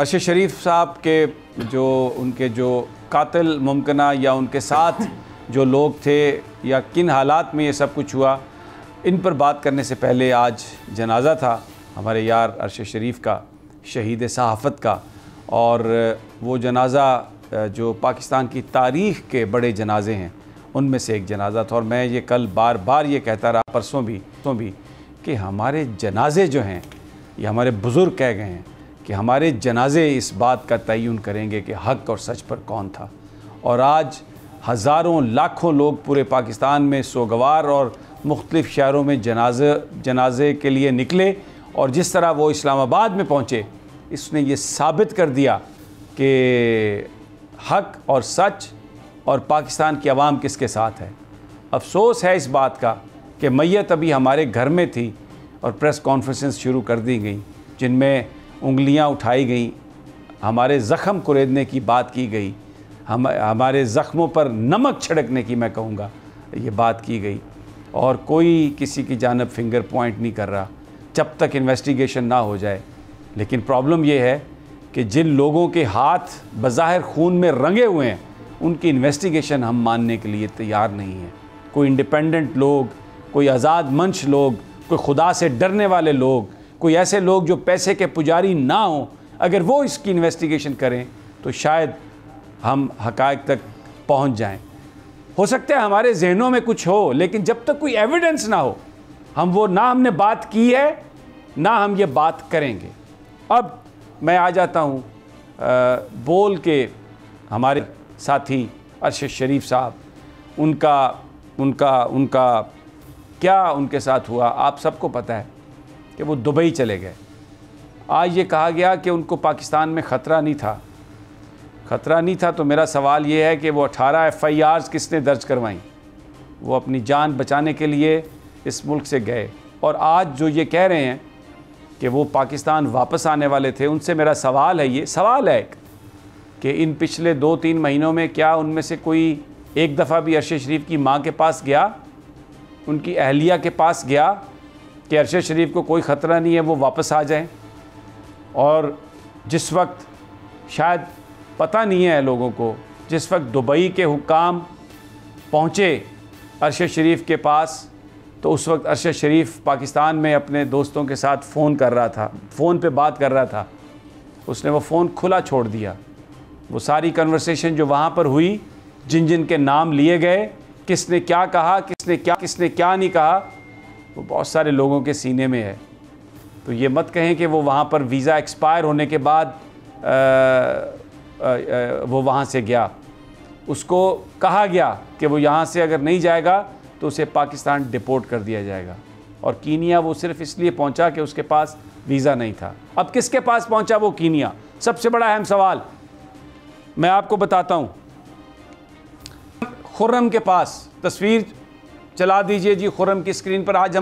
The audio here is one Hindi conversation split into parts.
अरशद शरीफ साहब के जो उनके जो कातिल मुमकिना या उनके साथ जो लोग थे या किन हालात में ये सब कुछ हुआ, इन पर बात करने से पहले आज जनाज़ा था हमारे यार अरशद शरीफ का, शहीद सहाफ़त का। और वो जनाज़ा जो पाकिस्तान की तारीख़ के बड़े जनाजे हैं उनमें से एक जनाज़ा था। और मैं ये कल बार बार ये कहता रहा, परसों भी कि हमारे जनाजे जो हैं, ये हमारे बुज़ुर्ग कह गए हैं कि हमारे जनाजे इस बात का तयन करेंगे कि हक़ और सच पर कौन था। और आज हज़ारों लाखों लोग पूरे पाकिस्तान में सोगवार और मुख्तलिफ़ शहरों में जनाजे के लिए निकले, और जिस तरह वो इस्लामाबाद में पहुँचे, इसने ये साबित कर दिया कि हक़ और सच और पाकिस्तान की आवाम किसके साथ है। अफसोस है इस बात का कि मैयत अभी हमारे घर में थी और प्रेस कॉन्फ्रेंसेस शुरू कर दी गई जिनमें उंगलियां उठाई गई, हमारे ज़ख़म कुरेदने की बात की गई, हमारे ज़ख़्मों पर नमक छिड़कने की मैं कहूँगा ये बात की गई, और कोई किसी की जानब फिंगर पॉइंट नहीं कर रहा जब तक इन्वेस्टिगेशन ना हो जाए। लेकिन प्रॉब्लम ये है कि जिन लोगों के हाथ बज़ाहिर खून में रंगे हुए हैं उनकी इन्वेस्टिगेशन हम मानने के लिए तैयार नहीं हैं। कोई इंडिपेंडेंट लोग, कोई आज़ाद मंश लोग, कोई खुदा से डरने वाले लोग, कोई ऐसे लोग जो पैसे के पुजारी ना हों, अगर वो इसकी इन्वेस्टिगेशन करें तो शायद हम हक़ाइक़ तक पहुंच जाएं। हो सकता है हमारे जहनों में कुछ हो, लेकिन जब तक कोई एविडेंस ना हो, हमने बात की है ना हम ये बात करेंगे। अब मैं आ जाता हूँ बोल के हमारे साथी अरशद शरीफ साहब, उनका क्या उनके साथ हुआ आप सबको पता है कि वो दुबई चले गए। आज ये कहा गया कि उनको पाकिस्तान में ख़तरा नहीं था। ख़तरा नहीं था तो मेरा सवाल ये है कि वो 18 FIRs किसने दर्ज करवाईं? वो अपनी जान बचाने के लिए इस मुल्क से गए, और आज जो ये कह रहे हैं कि वो पाकिस्तान वापस आने वाले थे, उनसे मेरा सवाल है, ये सवाल है कि इन पिछले 2-3 महीनों में क्या उनमें से कोई एक दफ़ा भी अरशद शरीफ की माँ के पास गया, उनकी अहलिया के पास गया कि अरशद शरीफ को कोई ख़तरा नहीं है, वो वापस आ जाएं? और जिस वक्त शायद पता नहीं है लोगों को, जिस वक्त दुबई के हुक्काम पहुँचे अरशद शरीफ के पास, तो उस वक्त अरशद शरीफ पाकिस्तान में अपने दोस्तों के साथ फ़ोन पे बात कर रहा था। उसने वो फ़ोन खुला छोड़ दिया। वो सारी कन्वर्सेशन जो वहाँ पर हुई, जिन जिन के नाम लिए गए, किसने क्या कहा, किसने क्या नहीं कहा, वो बहुत सारे लोगों के सीने में है। तो ये मत कहें कि वो वहाँ पर वीज़ा एक्सपायर होने के बाद वो वहाँ से गया। उसको कहा गया कि वो यहाँ से अगर नहीं जाएगा तो उसे पाकिस्तान डिपोर्ट कर दिया जाएगा, और कीनिया वो सिर्फ़ इसलिए पहुँचा कि उसके पास वीज़ा नहीं था। अब किसके पास पहुँचा वो कीनिया? सबसे बड़ा अहम सवाल मैं आपको बताता हूँ। खुर्रम के पास, तस्वीर चला दीजिए जी खुर्रम की स्क्रीन पर। आज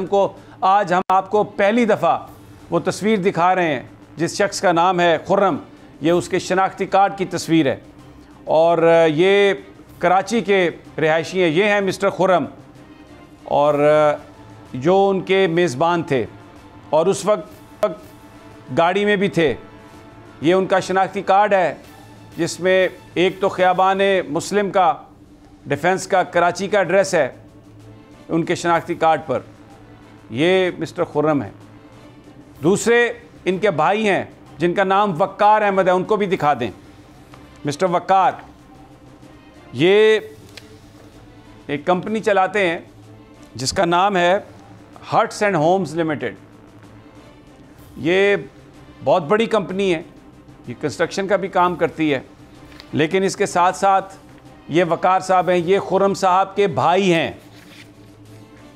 हम आपको पहली दफ़ा वो तस्वीर दिखा रहे हैं जिस शख्स का नाम है खुर्रम। ये उसके शनाख्ती कार्ड की तस्वीर है, और ये कराची के रिहायशी हैं। ये हैं मिस्टर खुर्रम, और जो उनके मेज़बान थे और उस वक्त गाड़ी में भी थे। ये उनका शनाख्ती कार्ड है जिसमें एक तो ख़ियाबान मुस्लिम का, डिफेंस का, कराची का एड्रेस है उनके शनाख्ती कार्ड पर। ये मिस्टर खुर्रम है। दूसरे इनके भाई हैं जिनका नाम वक़ार अहमद है, उनको भी दिखा दें। मिस्टर वक़ार ये एक कंपनी चलाते हैं जिसका नाम है हट्स एंड होम्स लिमिटेड। ये बहुत बड़ी कंपनी है, ये कंस्ट्रक्शन का भी काम करती है, लेकिन इसके साथ साथ ये वक़ार साहब हैं, ये खुर्रम साहब के भाई हैं।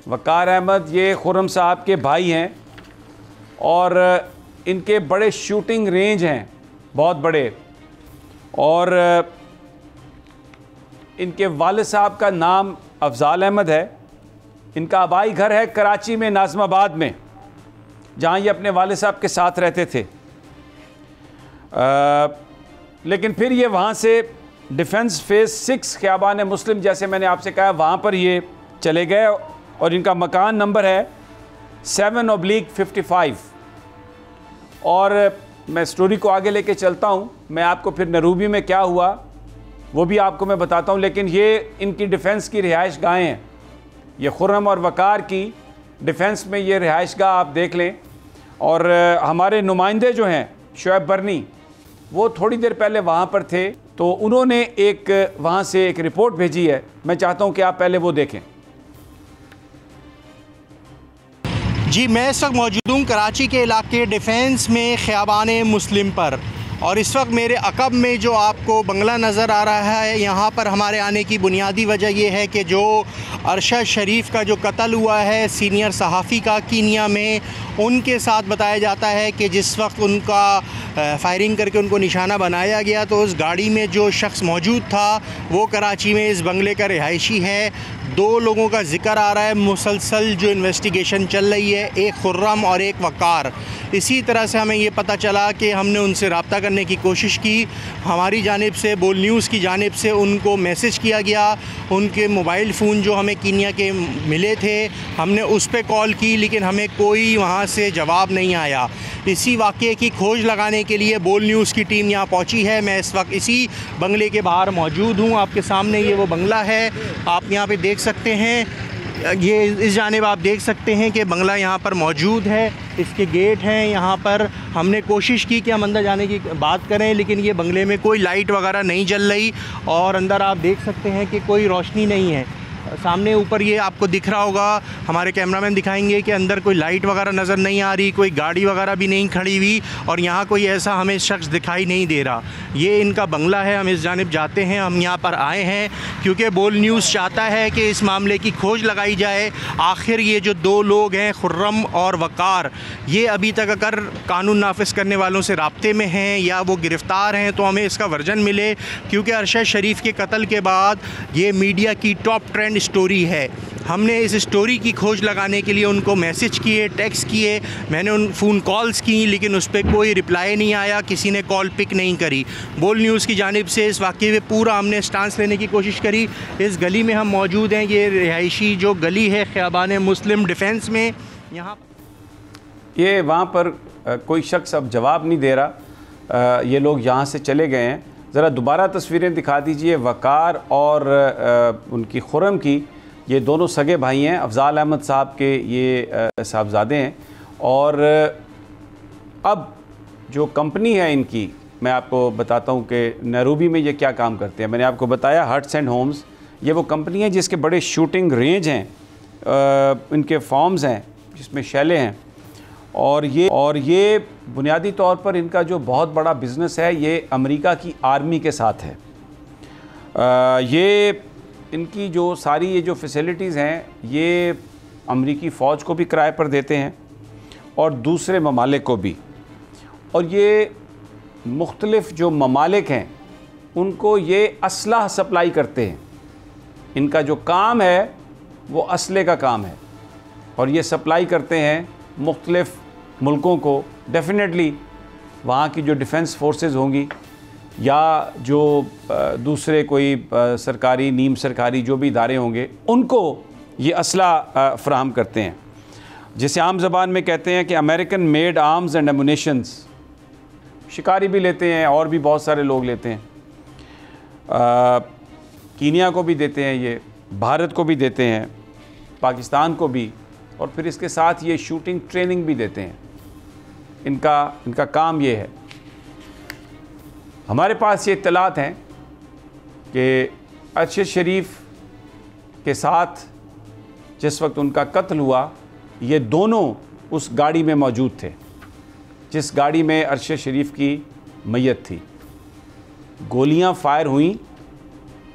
वक़ार अहमद ये खुर्रम साहब के भाई हैं, और इनके बड़े शूटिंग रेंज हैं, बहुत बड़े। और इनके वालिद साहब का नाम अफजाल अहमद है। इनका आबाई घर है कराची में, नाज़िमाबाद में, जहाँ ये अपने वालिद साहब के साथ रहते थे। लेकिन फिर ये वहाँ से डिफेंस फेज़ 6 ख़ियाबान मुस्लिम, जैसे मैंने आपसे कहा, वहाँ पर ये चले गए, और इनका मकान नंबर है 7/55। और मैं स्टोरी को आगे लेके चलता हूँ, मैं आपको फिर नरूबी में क्या हुआ वो भी आपको मैं बताता हूँ। लेकिन ये इनकी डिफेंस की रिहाइश गाहें हैं, ये खुर्रम और वकार की डिफेंस में ये रिहाइश गाह आप देख लें। और हमारे नुमाइंदे जो हैं शुएब बरनी, वो थोड़ी देर पहले वहाँ पर थे, तो उन्होंने एक वहाँ से एक रिपोर्ट भेजी है, मैं चाहता हूँ कि आप पहले वो देखें। जी, मैं इस वक्त मौजूद हूँ कराची के इलाके डिफेंस में ख़ियाबान मुस्लिम पर, और इस वक्त मेरे अक़ब में जो आपको बंगला नज़र आ रहा है, यहाँ पर हमारे आने की बुनियादी वजह यह है कि जो अरशद शरीफ का जो कत्ल हुआ है सीनियर सहाफ़ी का कीनिया में, उनके साथ बताया जाता है कि जिस वक्त उनका फायरिंग करके उनको निशाना बनाया गया तो उस गाड़ी में जो शख्स मौजूद था वो कराची में इस बंगले का रिहायशी है। 2 लोगों का जिक्र आ रहा है, मुसलसल जो इन्वेस्टिगेशन चल रही है, एक खुर्रम और एक वकार। इसी तरह से हमें ये पता चला कि हमने उनसे रब्ता करने की कोशिश की, हमारी जानिब से बोल न्यूज़ की जानिब से उनको मैसेज किया गया, उनके मोबाइल फ़ोन जो हमें कीनिया के मिले थे हमने उस पर कॉल की, लेकिन हमें कोई वहाँ से जवाब नहीं आया। इसी वाक़े की खोज लगाने के लिए बोल न्यूज़ की टीम यहाँ पहुँची है। मैं इस वक्त इसी बंगले के बाहर मौजूद हूँ, आपके सामने ये वो बंगला है, आप यहाँ पे देख सकते हैं। ये इस जानिब आप देख सकते हैं कि बंगला यहाँ पर मौजूद है, इसके गेट हैं यहाँ पर। हमने कोशिश की कि हम अंदर जाने की बात करें, लेकिन ये बंगले में कोई लाइट वगैरह नहीं जल रही, और अंदर आप देख सकते हैं कि कोई रोशनी नहीं है। सामने ऊपर ये आपको दिख रहा होगा, हमारे कैमरामैन दिखाएंगे कि अंदर कोई लाइट वगैरह नज़र नहीं आ रही, कोई गाड़ी वगैरह भी नहीं खड़ी हुई, और यहाँ कोई ऐसा हमें शख्स दिखाई नहीं दे रहा। ये इनका बंगला है, हम इस जानिब जाते हैं। हम यहाँ पर आए हैं क्योंकि बोल न्यूज़ चाहता है कि इस मामले की खोज लगाई जाए। आखिर ये जो 2 लोग हैं खुर्रम और वकार, ये अभी तक अगर कानून नाफिज करने वालों से राब्ते में हैं या वो गिरफ़्तार हैं तो हमें इसका वर्जन मिले, क्योंकि अरशद शरीफ के कत्ल के बाद ये मीडिया की टॉप ट्रेंड स्टोरी है। हमने इस स्टोरी की खोज लगाने के लिए उनको मैसेज किए, टेक्स्ट किए, मैंने उन फ़ोन कॉल्स की, लेकिन उस पर कोई रिप्लाई नहीं आया, किसी ने कॉल पिक नहीं करी। बोल न्यूज़ की जानिब से इस वाक़े में पूरा हमने स्टांस लेने की कोशिश करी। इस गली में हम मौजूद हैं, ये रिहायशी जो गली है ख़ियाबान मुस्लिम डिफेंस में, यहाँ ये वहाँ पर कोई शख्स अब जवाब नहीं दे रहा। ये लोग यहाँ से चले गए हैं। ज़रा दोबारा तस्वीरें दिखा दीजिए। वकार और उनकी खुर्रम की, ये दोनों सगे भाई हैं, अफजाल अहमद साहब के ये साहबजादे हैं। और अब जो कंपनी है इनकी, मैं आपको बताता हूँ कि नैरोबी में ये क्या काम करते हैं। मैंने आपको बताया हट्स एंड होम्स, ये वो कंपनी है जिसके बड़े शूटिंग रेंज हैं, इनके फॉर्म्स हैं जिसमें शैले हैं, और ये बुनियादी तौर पर इनका जो बहुत बड़ा बिज़नेस है ये अमेरिका की आर्मी के साथ है। ये इनकी जो सारी ये जो फैसिलिटीज़ हैं ये अमेरिकी फ़ौज को भी किराए पर देते हैं और दूसरे ममालिक को भी, और ये मुख्तलिफ़ जो ममालिक हैं उनको ये असलहा सप्लाई करते हैं। इनका जो काम है वो असले का काम है, और ये सप्लाई करते हैं मुख्तलिफ़ मुल्कों को। डेफिनेटली वहाँ की जो डिफेंस फोर्सेस होंगी या जो दूसरे कोई सरकारी नीम सरकारी जो भी इदारे होंगे, उनको ये असला फ़राहम करते हैं, जिसे आम ज़बान में कहते हैं कि अमेरिकन मेड आर्म्स एंड एमुनेशंस। शिकारी भी लेते हैं और भी बहुत सारे लोग लेते हैं। कीनिया को भी देते हैं, ये भारत को भी देते हैं, पाकिस्तान को भी, और फिर इसके साथ ये शूटिंग ट्रेनिंग भी देते हैं। इनका काम ये है। हमारे पास ये इत्तलात हैं कि अरशद शरीफ के साथ जिस वक्त उनका कत्ल हुआ, ये दोनों उस गाड़ी में मौजूद थे जिस गाड़ी में अरशद शरीफ की मैयत थी। गोलियां फायर हुई,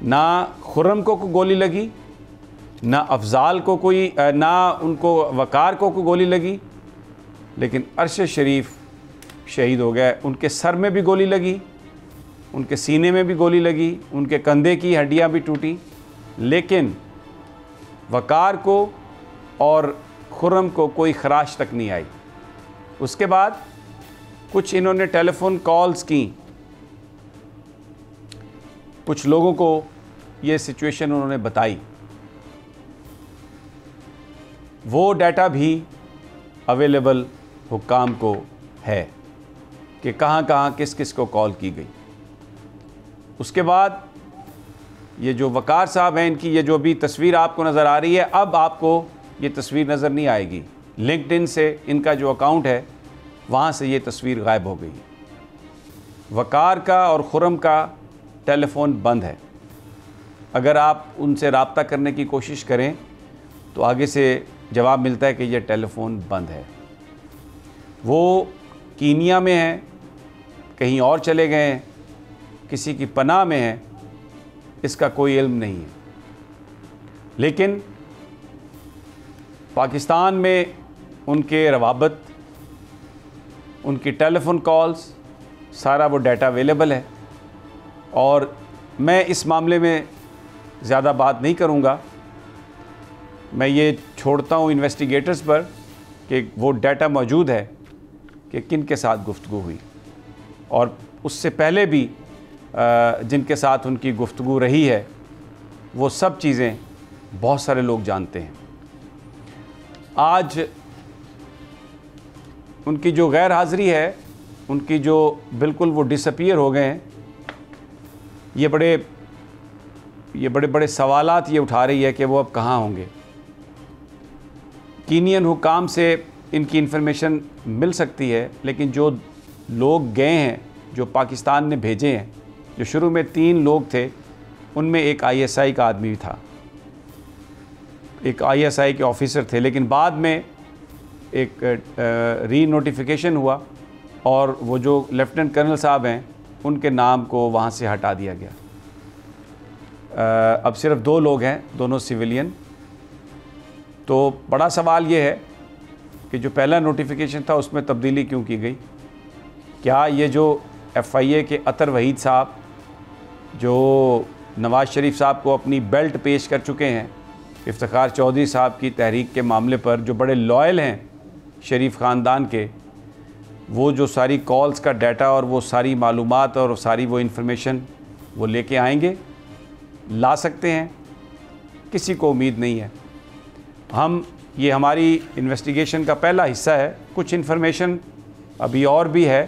ना खुर्रम को गोली लगी, ना अफजाल को कोई, ना उनको वकार को गोली लगी, लेकिन अरशद शरीफ शहीद हो गए। उनके सर में भी गोली लगी, उनके सीने में भी गोली लगी, उनके कंधे की हड्डियां भी टूटी, लेकिन वकार को और खुर्रम को कोई खराश तक नहीं आई। उसके बाद कुछ इन्होंने टेलीफोन कॉल्स की, कुछ लोगों को ये सिचुएशन उन्होंने बताई, वो डाटा भी अवेलेबल हुक्काम को है। कि कहाँ कहाँ किस किस को कॉल की गई। उसके बाद ये जो वकार साहब हैं, इनकी ये जो भी तस्वीर आपको नज़र आ रही है, अब आपको ये तस्वीर नज़र नहीं आएगी। लिंक्डइन से इनका जो अकाउंट है वहाँ से ये तस्वीर गायब हो गई। वकार का और खुर्रम का टेलीफ़ोन बंद है। अगर आप उनसे रब्ता करने की कोशिश करें तो आगे से जवाब मिलता है कि ये टेलीफ़ोन बंद है। वो कीनिया में हैं, कहीं और चले गए हैं, किसी की पनाह में हैं, इसका कोई इल्म नहीं है। लेकिन पाकिस्तान में उनके रवाबत, उनकी टेलीफ़ोन कॉल्स, सारा वो डाटा अवेलेबल है। और मैं इस मामले में ज़्यादा बात नहीं करूँगा, मैं ये छोड़ता हूँ इन्वेस्टिगेटर्स पर कि वो डाटा मौजूद है कि किन के साथ गुफ्तगू हुई, और उससे पहले भी जिनके साथ उनकी गुफ्तगू रही है वो सब चीज़ें बहुत सारे लोग जानते हैं। आज उनकी जो गैर हाज़िरी है, उनकी जो बिल्कुल वो डिसअपीयर हो गए हैं, ये बड़े बड़े सवालात ये उठा रही है कि वो अब कहाँ होंगे। कीनियन हुकाम से इनकी इन्फॉर्मेशन मिल सकती है, लेकिन जो लोग गए हैं, जो पाकिस्तान ने भेजे हैं, जो शुरू में 3 लोग थे, उनमें एक ISI का आदमी था, एक ISI के ऑफिसर थे, लेकिन बाद में एक री नोटिफिकेशन हुआ और वो जो लेफ्टिनेंट कर्नल साहब हैं उनके नाम को वहाँ से हटा दिया गया। अब सिर्फ 2 लोग हैं, दोनों सिविलियन। तो बड़ा सवाल ये है कि जो पहला नोटिफिकेशन था उसमें तब्दीली क्यों की गई? क्या ये जो FIA के अतर वहीद साहब, जो नवाज़ शरीफ साहब को अपनी बेल्ट पेश कर चुके हैं, इफ्तिखार चौधरी साहब की तहरीक के मामले पर, जो बड़े लॉयल हैं शरीफ ख़ानदान के, वो जो सारी कॉल्स का डाटा और वो सारी मालूमात और सारी वो इन्फॉर्मेशन वो लेके आएंगे, ला सकते हैं? किसी को उम्मीद नहीं है। ये हमारी इन्वेस्टिगेशन का पहला हिस्सा है। कुछ इन्फॉर्मेशन अभी और भी है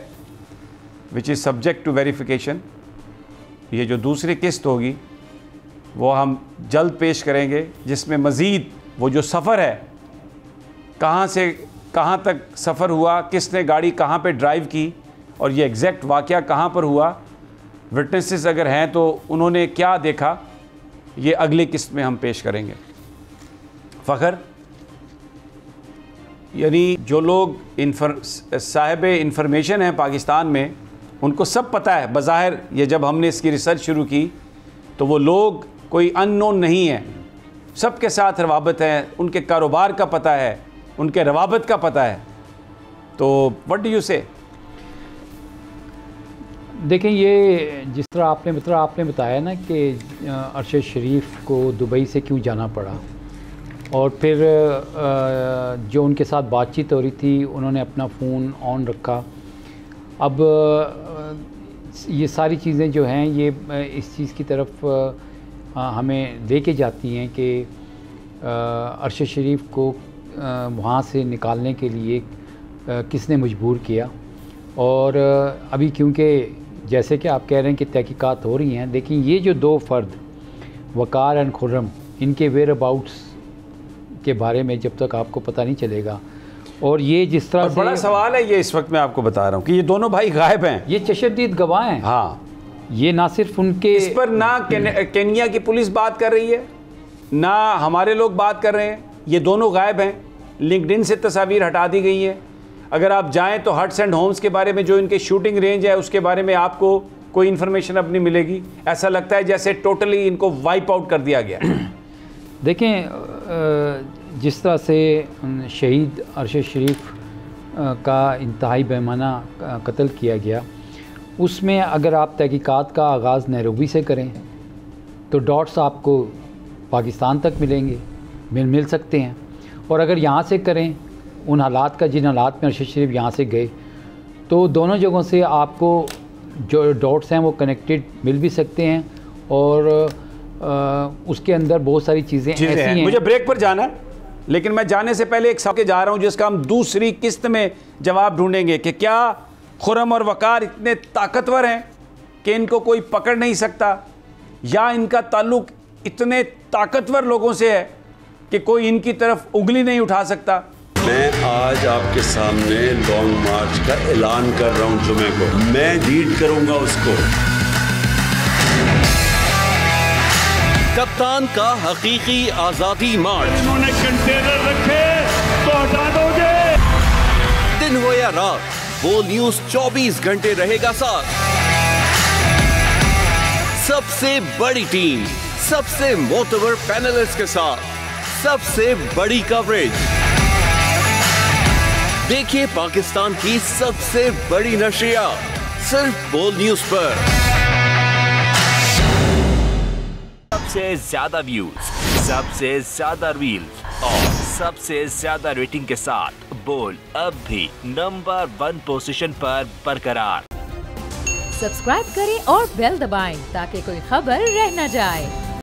which is subject to verification. ये जो दूसरी किस्त होगी वो हम जल्द पेश करेंगे, जिसमें मज़ीद वो जो सफ़र है, कहाँ से कहाँ तक सफ़र हुआ, किसने गाड़ी कहाँ पे ड्राइव की और ये एग्जैक्ट वाक़या कहाँ पर हुआ, विटनेसेस अगर हैं तो उन्होंने क्या देखा, ये अगली किस्त में हम पेश करेंगे। फ़खर, यानी जो लोग साहिब इंफॉर्मेशन हैं पाकिस्तान में, उनको सब पता है बज़ाहिर। ये जब हमने इसकी रिसर्च शुरू की तो वो लोग कोई अननोन नहीं है, सबके साथ रवाबत है, उनके कारोबार का पता है, उनके रवाबत का पता है। तो व्हाट डू यू से? देखें, ये जिस तरह आपने बताया ना कि अरशद शरीफ को दुबई से क्यों जाना पड़ा, और फिर जो उनके साथ बातचीत हो रही थी, उन्होंने अपना फ़ोन ऑन रखा। अब ये सारी चीज़ें जो हैं ये इस चीज़ की तरफ हमें लेके जाती हैं कि अरशद शरीफ को वहाँ से निकालने के लिए किसने मजबूर किया। और अभी क्योंकि जैसे कि आप कह रहे हैं कि तहकीकात हो रही हैं, लेकिन ये जो 2 फ़र्द वकार एंड खुर्रम, इनके वेयर अबाउट्स के बारे में जब तक आपको पता नहीं चलेगा, और ये जिस तरह से बड़ा सवाल है ये, इस वक्त मैं आपको बता रहा हूँ कि ये दोनों भाई गायब हैं। ये चशमदीद गवाह हैं। हाँ, ये ना सिर्फ उनके इस पर ना केनिया की पुलिस बात कर रही है, ना हमारे लोग बात कर रहे हैं। ये दोनों गायब हैं, लिंक्डइन से तस्वीर हटा दी गई है। अगर आप जाएं तो हट्स एंड होम्स के बारे में, जो इनके शूटिंग रेंज है, उसके बारे में आपको कोई इन्फॉर्मेशन अब नहीं मिलेगी। ऐसा लगता है जैसे टोटली इनको वाइप आउट कर दिया गया। देखें, जिस तरह से शहीद अरशद शरीफ का इंतहाई बेमाना कत्ल किया गया, उसमें अगर आप तहकीकात का आगाज़ नैरोबी से करें तो डॉट्स आपको पाकिस्तान तक मिल सकते हैं, और अगर यहाँ से करें उन हालात का, जिन हालात में अरशद शरीफ यहाँ से गए, तो दोनों जगहों से आपको जो डॉट्स हैं वो कनेक्टेड मिल भी सकते हैं। और उसके अंदर बहुत सारी चीज़ें ऐसी हैं। मुझे ब्रेक पर जाना है, लेकिन मैं जाने से पहले एक सवाल के जा रहा हूँ जिसका हम दूसरी किस्त में जवाब ढूंढेंगे कि क्या खुर्रम और वकार इतने ताकतवर हैं कि इनको कोई पकड़ नहीं सकता, या इनका ताल्लुक़ इतने ताकतवर लोगों से है कि कोई इनकी तरफ उंगली नहीं उठा सकता। मैं आज आपके सामने लॉन्ग मार्च का ऐलान कर रहा हूं जुमे को, मैं लीड करूंगा उसको। कप्तान का हकीकी आजादी मार्च। उन्होंने कंटेनर रखे तो हटा दोगे। दिन हो या रात, बोल न्यूज 24 घंटे रहेगा साथ। सबसे बड़ी टीम, सबसे मोतबर पैनलिस्ट के साथ, सबसे बड़ी कवरेज। देखिए पाकिस्तान की सबसे बड़ी नशरियात सिर्फ बोल न्यूज पर। सबसे ज्यादा व्यूज, सबसे ज्यादा रील्स और सबसे ज्यादा रेटिंग के साथ बोल अब भी नंबर 1 पोजीशन पर बरकरार। सब्सक्राइब करें और बेल दबाएं ताकि कोई खबर रह न जाए।